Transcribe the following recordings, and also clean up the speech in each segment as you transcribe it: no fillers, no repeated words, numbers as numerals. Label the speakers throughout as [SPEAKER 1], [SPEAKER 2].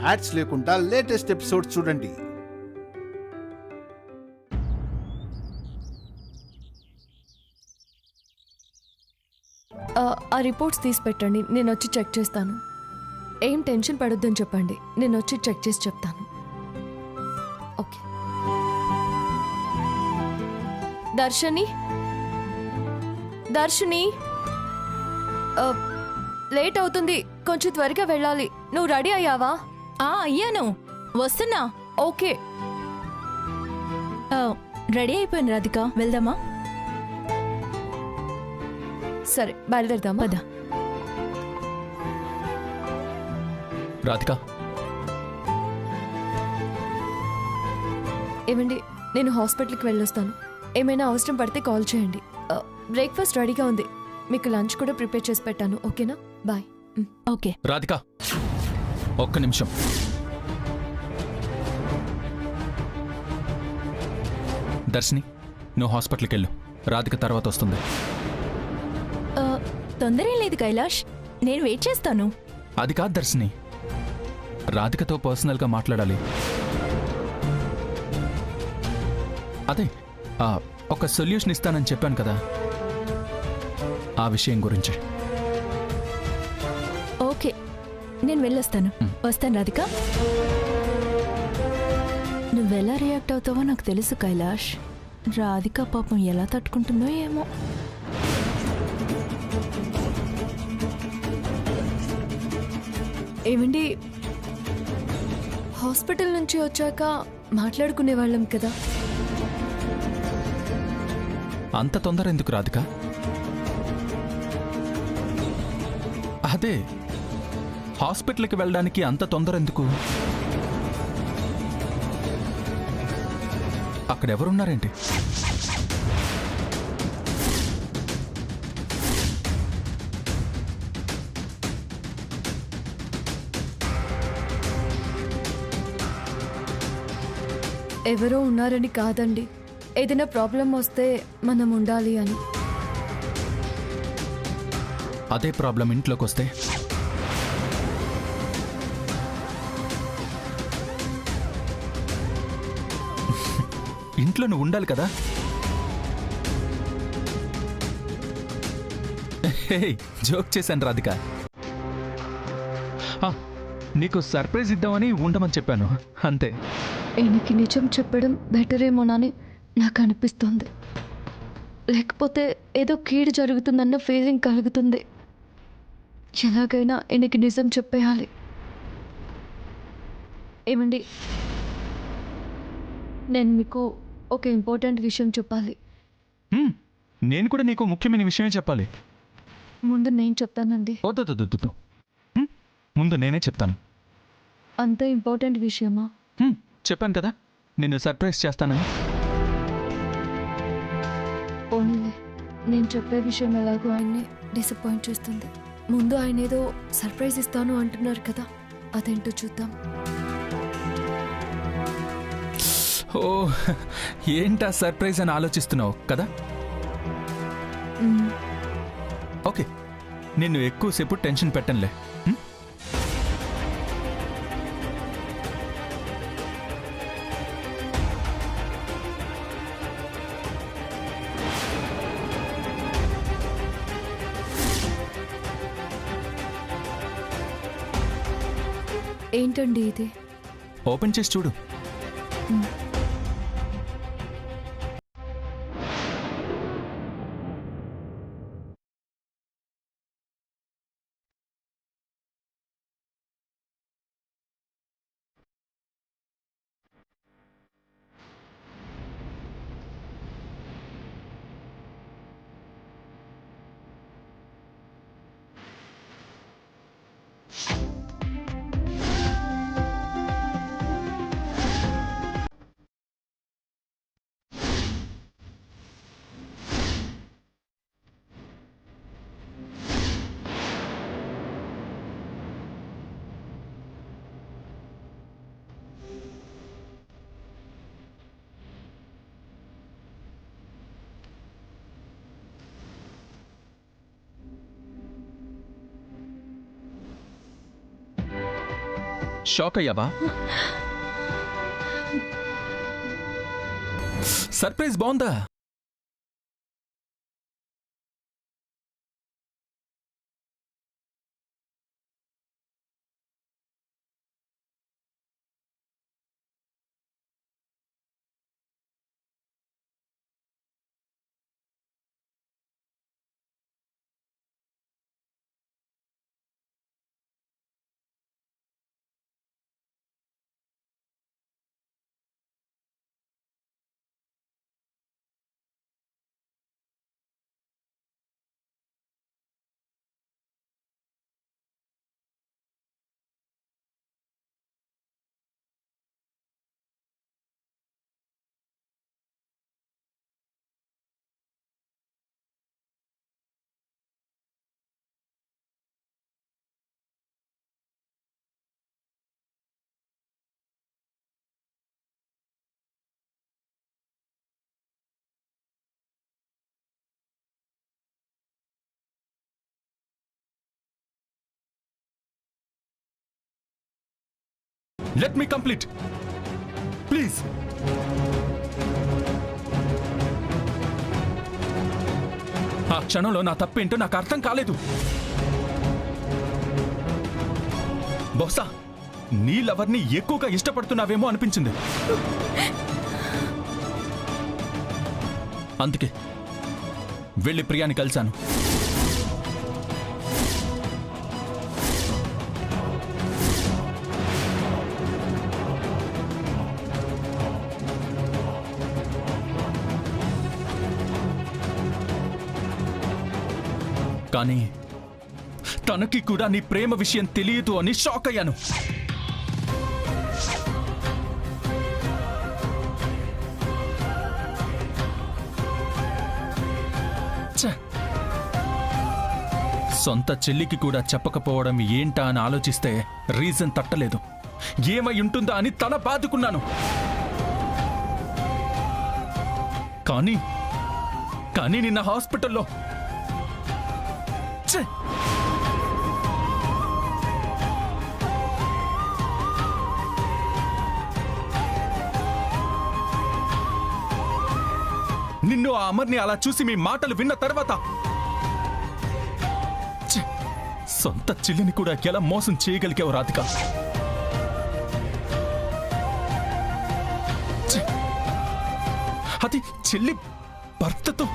[SPEAKER 1] Ads లేకుండా latest episodes చూడండి.
[SPEAKER 2] ఆ రిపోర్ట్స్ తీసి పెట్టండి, నేను వచ్చి చెక్ చేస్తాను. ఏం టెన్షన్ పడొద్దని చెప్పండి, నేను వచ్చి చెక్ చేసి చెప్తాను. ఓకే. దర్శిని, దర్శిని, లేట్ అవుతుంది, కొంచెం త్వరగా వెళ్ళాలి. నువ్వు రెడీ అయ్యావా?
[SPEAKER 3] అయ్యాను, వస్తున్నా.
[SPEAKER 2] ఓకే,
[SPEAKER 3] రెడీ అయిపోయాను రాధిక, వెళ్దామా?
[SPEAKER 2] సరే బయలుదేరదామా?
[SPEAKER 3] పద.
[SPEAKER 4] రాధిక,
[SPEAKER 2] ఏమండి, నేను హాస్పిటల్కి వెళ్ళొస్తాను. ఏమైనా అవసరం పడితే కాల్ చేయండి. బ్రేక్ఫాస్ట్ రెడీగా ఉంది, మీకు లంచ్ కూడా ప్రిపేర్ చేసి పెట్టాను. ఓకేనా? బాయ్.
[SPEAKER 3] ఓకే.
[SPEAKER 4] రాధిక, ఒక్క నిమిషం. దర్శిని, నువ్వు హాస్పిటల్కి వెళ్ళు, రాధిక తర్వాత వస్తుంది.
[SPEAKER 3] తొందరేం లేదు కైలాష్, నేను వెయిట్ చేస్తాను.
[SPEAKER 4] అది కాదు దర్శిని, రాధికతో పర్సనల్గా మాట్లాడాలి. అదే ఒక సొల్యూషన్ ఇస్తానని చెప్పాను కదా, ఆ విషయం గురించి.
[SPEAKER 3] ఓకే, నేను వెళ్ళొస్తాను. వస్తాను రాధిక. నువ్వెలా రియాక్ట్ అవుతావో నాకు తెలుసు కైలాష్. రాధిక పాపం ఎలా తట్టుకుంటుందో ఏమో.
[SPEAKER 2] ఏమండి, హాస్పిటల్ నుంచి వచ్చాక మాట్లాడుకునే వాళ్ళం కదా.
[SPEAKER 4] అంత తొందర ఎందుకు రాధిక? అదే, హాస్పిటల్కి వెళ్ళడానికి అంత తొందర ఎందుకు? అక్కడెవరున్నారేంటి?
[SPEAKER 2] ఎవరో ఉన్నారని కాదండి, ఏదైనా ప్రాబ్లం వస్తే మనం ఉండాలి అని.
[SPEAKER 4] అదే ప్రాబ్లం ఇంట్లోకి వస్తే? ఇంట్లో నువ్వు ఉండాలి కదా. జోక్ చేశాను రాధిక. నీకు సర్ప్రైజ్ ఇద్దామని ఉండమని చెప్పాను, అంతే.
[SPEAKER 2] ఈయనకి నిజం చెప్పడం బెటరేమోనని నాకు అనిపిస్తుంది. లేకపోతే ఏదో కీడు జరుగుతుందన్న ఫీలింగ్ కలుగుతుంది. ఎలాగైనా ఈయనకి నిజం చెప్పేయాలి. ఏమండి, నేను మీకు ఒక ఇంపార్టెంట్ విషయం చెప్పాలి.
[SPEAKER 4] నేను కూడా నీకు ముఖ్యమైన విషయమే చెప్పాలి.
[SPEAKER 2] ముందు నేను చెప్తానండి.
[SPEAKER 4] వద్దు, ముందు నేనే చెప్తాను.
[SPEAKER 2] అంత ఇంపార్టెంట్ విషయమా?
[SPEAKER 4] చెప్పాను కదా నిన్ను సర్ప్రైజ్ చేస్తానని.
[SPEAKER 2] ఓన్లీ నేను చెప్పే విషయం ఎలాగో ఆయన్ని డిసప్పాయింట్ చేస్తుంది. ముందు ఆయన ఏదో సర్ప్రైజ్ ఇస్తాను అంటున్నారు కదా, అదేంటో చూద్దాం.
[SPEAKER 4] ఓ, ఏంటా సర్ప్రైజ్ అని ఆలోచిస్తున్నావు కదా. ఓకే, నిన్ను ఎక్కువసేపు టెన్షన్ పెట్టనులే.
[SPEAKER 2] ఏంటండి ఇది?
[SPEAKER 4] ఓపెన్ చేసి చూడు. షాక్ అయ్యావా? సర్ప్రైజ్ బాగుందా? Let me complete. Please. ఆ క్షణంలో నా తప్పేంటో నాకు అర్థం కాలేదు. బహుశా నీ లవర్ని ఎక్కువగా ఇష్టపడుతున్నావేమో అనిపించింది. అందుకే వెళ్ళి ప్రియాని కలిశాను. కానీ తనకి కూడా నీ ప్రేమ విషయం తెలియదు అని షాక్ అయ్యాను. సొంత చెల్లికి కూడా చెప్పకపోవడం ఏంటా అని ఆలోచిస్తే రీజన్ తట్టలేదు. ఏమై ఉంటుందా అని తల బాదుకున్నాను. కానీ నిన్న హాస్పిటల్లో నిన్ను ఆ అమర్ని అలా చూసి మీ మాటలు విన్న తర్వాత సొంత చెల్లిని కూడా ఎలా మోసం చేయగలిగావు రాధిక? అది చెల్లి భర్తతో.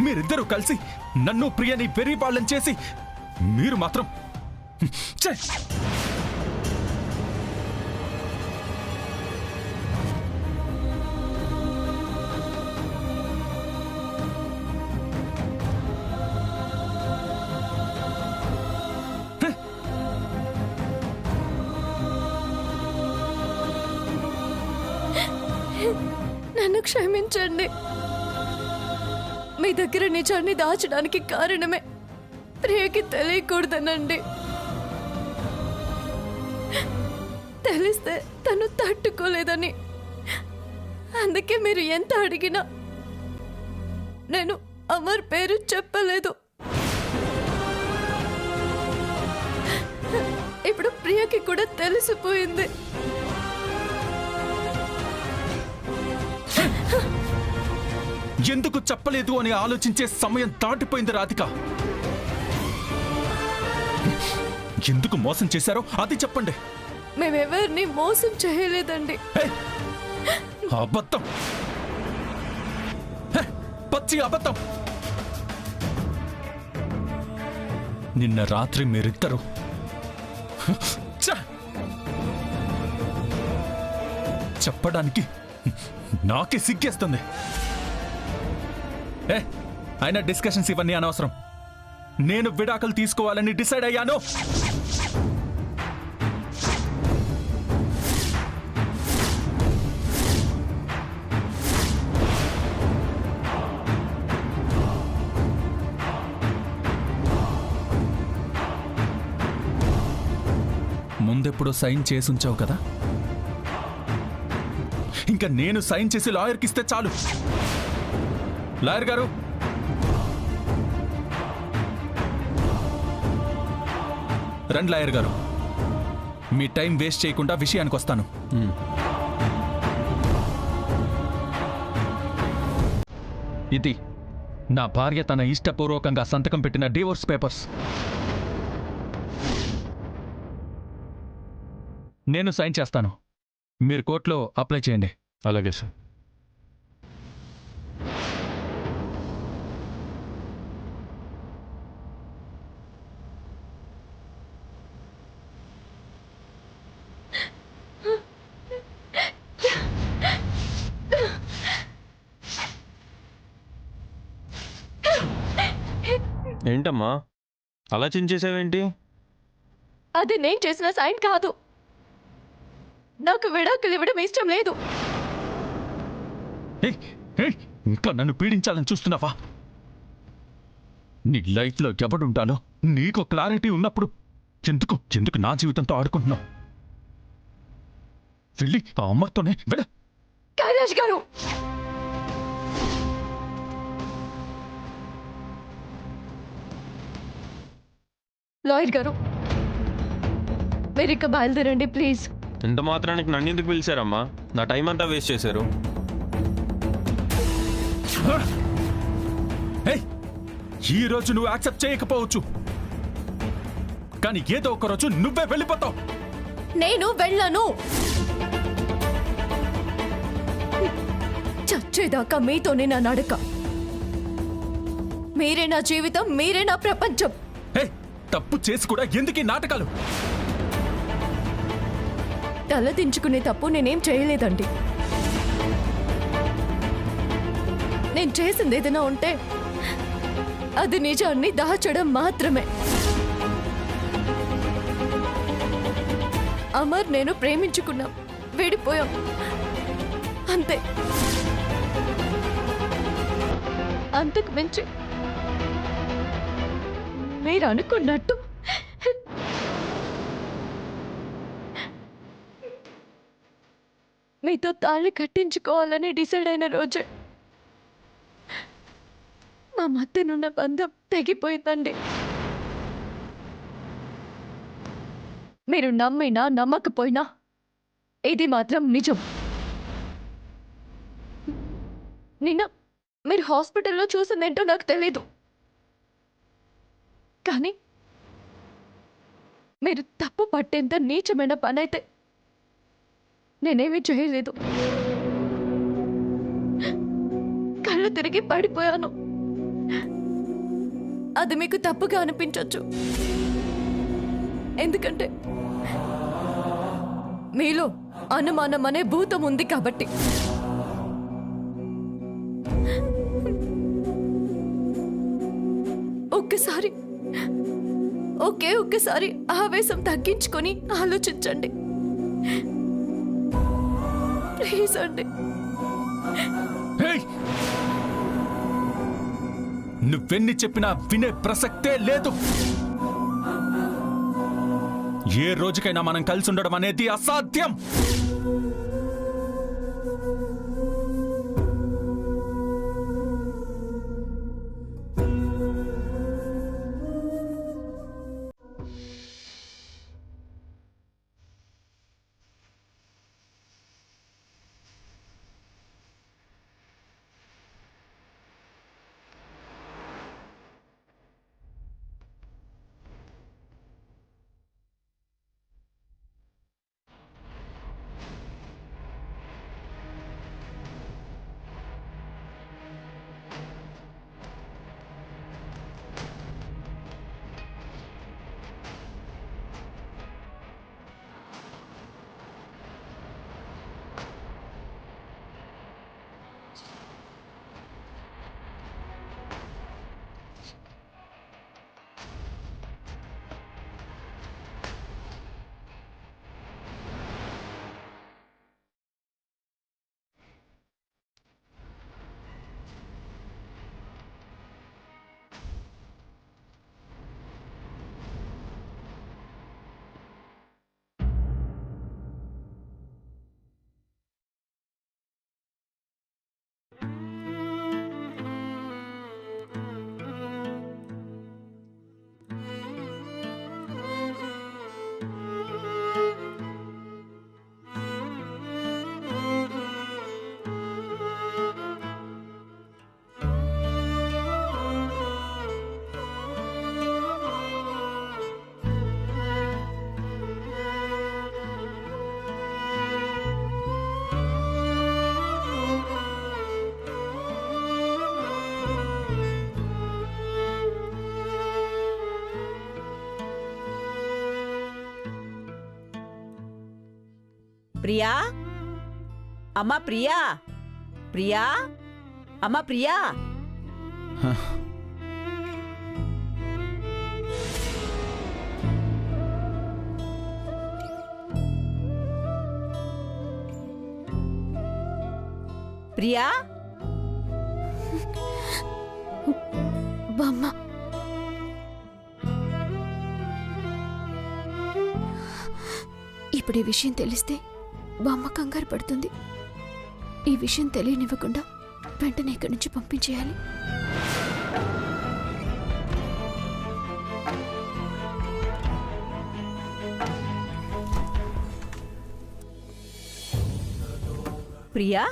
[SPEAKER 4] మీరిద్దరూ కలిసి నన్ను ప్రియని వెర్రి వాళ్ళని చేసి మీరు మాత్రం
[SPEAKER 2] నన్ను క్షమించండి. మీ దగ్గర నిజాన్ని దాచడానికి కారణమే ప్రియకి తెలియకూడదనండి. తెలిస్తే తను తట్టుకోలేదని. అందుకే మీరు ఎంత అడిగినా నేను అమర్ పేరు చెప్పలేదు. ఇప్పుడు ప్రియకి కూడా తెలిసిపోయింది.
[SPEAKER 4] ఎందుకు చెప్పలేదు అని ఆలోచించే సమయం దాటిపోయింది రాధిక. ఎందుకు మోసం చేశారో అది చెప్పండి.
[SPEAKER 2] మేమెవరిని మోసం చేయలేదండి.
[SPEAKER 4] అబద్ధం, పచ్చి అబద్ధం. నిన్న రాత్రి మీరిద్దరూ చెప్పడానికి నాకే సిగ్గేస్తుంది. అయినా డిస్కషన్స్ ఇవన్నీ అనవసరం. నేను విడాకులు తీసుకోవాలని డిసైడ్ అయ్యాను. ముందెప్పుడు సైన్ చేసి ఉంచావు కదా, ఇంకా నేను సైన్ చేసి లాయర్కి ఇస్తే చాలు. లాయర్ గారు, రండి లాయర్ గారు, మీ టైం వేస్ట్ చేయకుండా విషయానికి వస్తాను. ఇది నా భార్య తన ఇష్టపూర్వకంగా సంతకం పెట్టిన డివోర్స్ పేపర్స్. నేను సైన్ చేస్తాను, మీరు కోర్టులో అప్లై చేయండి.
[SPEAKER 5] అలాగే సార్. ఏంటమ్మా అలా చించేసావేంటి?
[SPEAKER 2] అది నేను చేసిన సైన్ కాదు. నాకు విడాకులు ఇవ్వడం ఇష్టం లేదు.
[SPEAKER 4] ఏయ్, ఏయ్, ఇంకా నన్ను పీడించాలని చూస్తున్నావా? నీ లైఫ్లో ఎవడుంటానో నీకు క్లారిటీ ఉన్నప్పుడు ఎందుకు ఎందుకు నా జీవితంతో ఆడుకుంటున్నావు? వెళ్ళి ఆ అమ్మతోనే వెళ్ళ.
[SPEAKER 2] కైలాష్ గారు, లాయర్ గారు, మీరు ఇక బయలుదేరండి ప్లీజ్.
[SPEAKER 5] ఇంత మాత్రానికి నన్ను ఎందుకు పిలిచారమ్మా? నా టైం అంతా వేస్ట్ చేశారు.
[SPEAKER 4] ఏయ్, ఈ రోజు నువ్వు యాక్సెప్ట్ చేయకపోవచ్చు, కానీ ఏదో ఒక రోజు నువ్వే వెళ్ళిపోతావు.
[SPEAKER 2] నేను వెళ్ళను. చచ్చేదాకా మీతోనే నా నడక. మీరే నా జీవితం, మీరే నా ప్రపంచం.
[SPEAKER 4] ఏయ్, తప్పు చేసి కూడా ఎందుకు ఈ నాటకాలు?
[SPEAKER 2] తలదించుకునే తప్పు నేనేం చేయలేదండి. నేను చేసింది ఏదైనా ఉంటే అది నిజాన్ని దాచడం మాత్రమే. అమర్ నేను ప్రేమించుకున్నాం, విడిపోయాం, అంతే. అంతకు మించి మీరు అనుకున్నట్టు మీతో తాళి కట్టించుకోవాలని డిసైడ్ అయిన రోజే మా మధ్యనున్న బంధం తెగిపోయిందండి. మీరు నమ్మినా నమ్మకపోయినా ఇది మాత్రం నిజం. నిన్న మీరు హాస్పిటల్లో చూసిందేంటో నాకు తెలీదు, కానీ మీరు తప్పు పట్టేంత నీచమైన పనైతే నేనేమీ చేయలేదు. కళ్ళు తిరిగి పడిపోయాను. అది మీకు తప్పుగా అనిపించవచ్చు, ఎందుకంటే మీలో అనుమానం అనే భూతం ఉంది కాబట్టి. ఒక్కసారి ఆవేశం తగ్గించుకొని ఆలోచించండి ప్లీజ్ అండి.
[SPEAKER 4] నువ్వెన్ని చెప్పినా వినే ప్రసక్తే లేదు. ఏ రోజుకైనా మనం కలిసి ఉండడం అనేది అసాధ్యం.
[SPEAKER 6] ప్రియా అమ్మా ప్రియా ప్రియా అమ్మా ప్రియా ప్రియా
[SPEAKER 2] బామ్మ ఇప్పుడు ఈ విషయం తెలిస్తే బామ్మ కంగారు పడుతుంది. ఈ విషయం తెలియనివ్వకుండా వెంటనే ఇక్కడి నుంచి పంపించేయాలి.
[SPEAKER 6] ప్రియా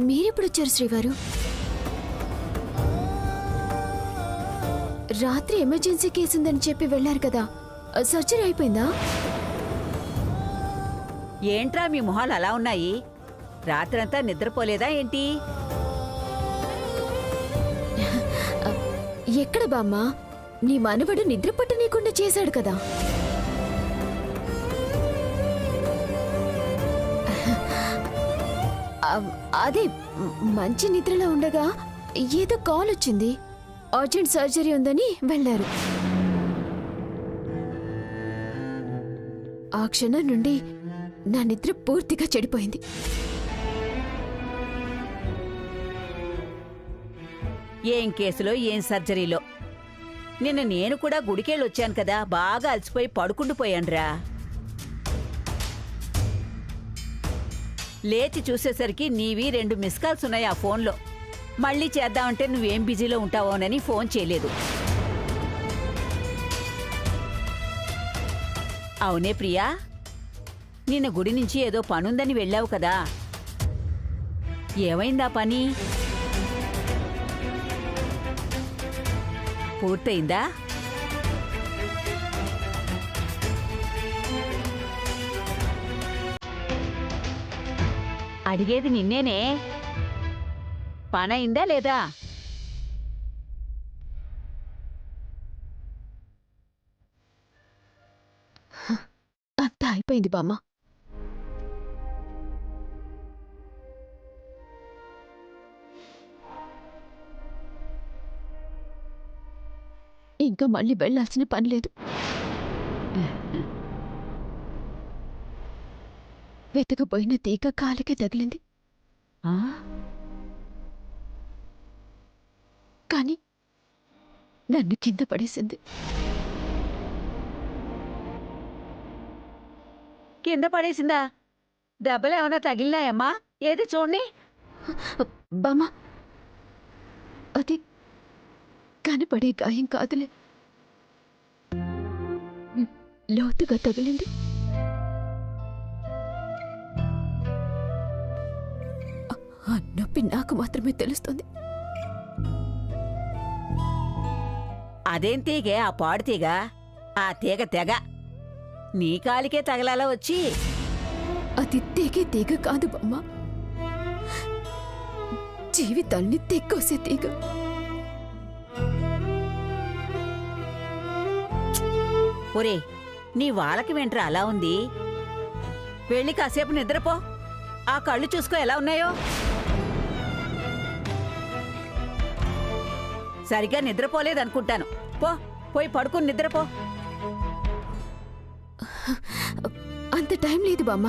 [SPEAKER 2] మీరెప్పుడు వచ్చారు శ్రీవారు? రాత్రి ఎమర్జెన్సీ కేసు ఉందని చెప్పి వెళ్ళారు కదా, సర్జరీ అయిపోయిందా?
[SPEAKER 6] ఏంట్రా మీ మొహాలు అలా ఉన్నాయి? రాత్రంతా నిద్రపోలేదా ఏంటి?
[SPEAKER 2] ఎక్కడ బామ్మ, నీ మనవడు నిద్ర పట్టనీయకుండా చేశాడు కదా. అదే మంచి నిద్రలో ఉండగా ఏదో కాల్ వచ్చింది, అర్జెంట్ సర్జరీ ఉందని వెళ్ళారు. ఆ క్షణం నుండి నా నిద్ర పూర్తిగా చెడిపోయింది.
[SPEAKER 6] ఏం కేసులో ఏం సర్జరీలో. నిన్న నేను కూడా గుడికెళ్ళొచ్చాను కదా, బాగా అలసిపోయి పడుకుండిపోయానురా. లేచి చూసేసరికి నీవి 2 మిస్ కాల్స్ ఉన్నాయి ఆ ఫోన్లో. మళ్ళీ చేద్దామంటే నువ్వేం బిజీలో ఉంటావోనని ఫోన్ చేయలేదు. అవునే ప్రియా, నిన్న గుడి నుంచి ఏదో పనుందని వెళ్ళావు కదా, ఏమైందా పని? పూర్తయిందా? అడిగేది నిన్నేనే. పనయిందా లేదా?
[SPEAKER 2] అంతా అయిపోయింది బామ్మ. ఇంకా మళ్ళీ వెళ్లాల్సిన పని లేదు. వెతకపోయిన తీగ కాలికి తగిలింది. కానీ నన్ను కింద పడేసింది.
[SPEAKER 6] కింద పడేసిందా? దెబ్బలేమన్నా తగిలినాయమ్మా? ఏది చూడండి.
[SPEAKER 2] బామ్మ, అది కనపడే గాయం కాదులే, లోతుగా తగిలింది. ఆ నొప్పి నాకు మాత్రమే తెలుస్తుంది.
[SPEAKER 6] అదేం తీగే ఆ పాడు తీగ? ఆ తీగ తెగ నీ కాలికే తగలాలా వచ్చి?
[SPEAKER 2] అది తెగే తీగ కాదు బామ్మ, జీవితాన్ని తెగ్గోసే తీగ.
[SPEAKER 6] ఒరే, నీ వాళ్ళకి వెంట్రా అలా ఉంది. వెళ్ళి కాసేపు నిద్రపో. ఆ కళ్ళు చూసుకో ఎలా ఉన్నాయో. సరిగ్గా నిద్రపోలేదనుకుంటాను. పోయి పడుకుని నిద్రపో.
[SPEAKER 2] అంత టైం లేదు బామ్మ.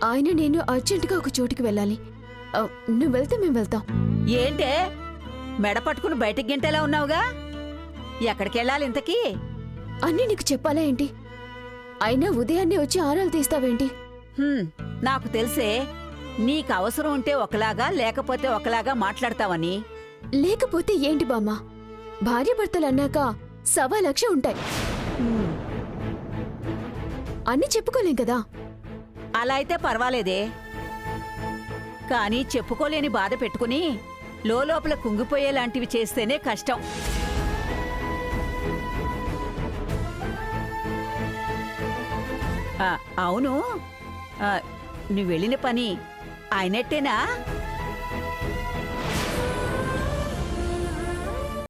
[SPEAKER 2] ఆయన నేను అర్జెంటుగా ఒక చోటుకి వెళ్ళాలి. నువ్వు వెళ్తే మేము వెళ్తాం.
[SPEAKER 6] ఏంటే మెడ పట్టుకుని బయటికి గింటేలా ఉన్నావుగా? ఎక్కడికెళ్ళాలి ఇంతకీ?
[SPEAKER 2] అన్నీ నీకు చెప్పాలా ఏంటి? అయినా ఉదయాన్నే వచ్చి ఆరాలు తీస్తావేంటి?
[SPEAKER 6] నాకు తెలిసే నీకు అవసరం ఉంటే ఒకలాగా లేకపోతే ఒకలాగా మాట్లాడతావని.
[SPEAKER 2] లేకపోతే ఏంటి బామ్మ, భార్యాభర్తలు అన్నాక 1,00,000 ఉంటాయి. అన్నీ చెప్పుకోలేం కదా.
[SPEAKER 6] అలా అయితే పర్వాలేదే, కానీ చెప్పుకోలేని బాధ పెట్టుకుని లోపల కుంగిపోయేలాంటివి చేస్తేనే కష్టం. అవును, నువ్వు వెళ్ళిన పని ఆయనట్టేనా?